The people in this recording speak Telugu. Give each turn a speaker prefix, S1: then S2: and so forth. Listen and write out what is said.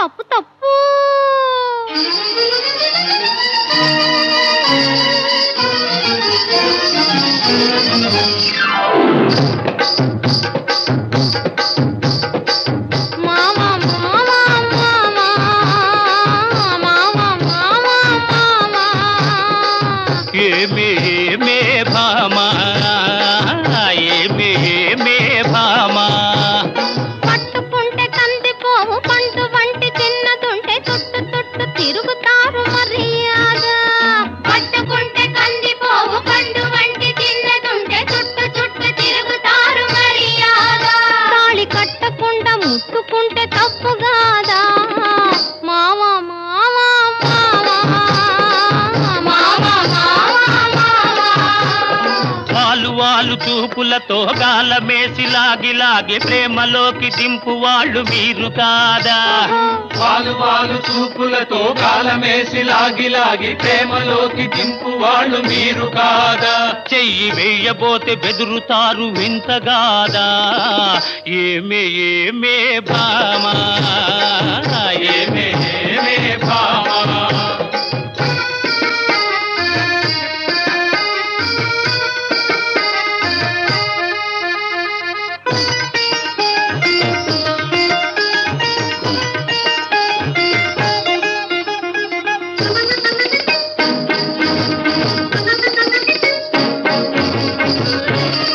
S1: తప్పు తప్పు.
S2: ఏమే భామా ఏమే భామా
S1: పట్టుకుంటే కందిపోవు పండు వంటి చిన్నదుంటే చుట్టు చుట్టు తిరుగుతారు మర్యాద. పట్టుకుంటే కందిపోవు పండు వంటి చిన్నదుంటే చుట్టు చుట్టు తిరుగుతారు మర్యాద. తాళి కట్టకుండా ముట్టుకుంటే తప్పు కాదా మావా మావా
S2: వాలు చూపులతో గాలమేసి లాగి ప్రేమలోకి దింపు వాళ్ళు మీరు కాదా.
S3: వాలు చూపులతో గాలమేసి లాగి ప్రేమలోకి దింపు వాళ్ళు మీరు కాదా.
S2: చెయ్యి వేయబోతే బెదురుతారు వింతగాదా. ఏమే భామా
S3: ఏమే భామా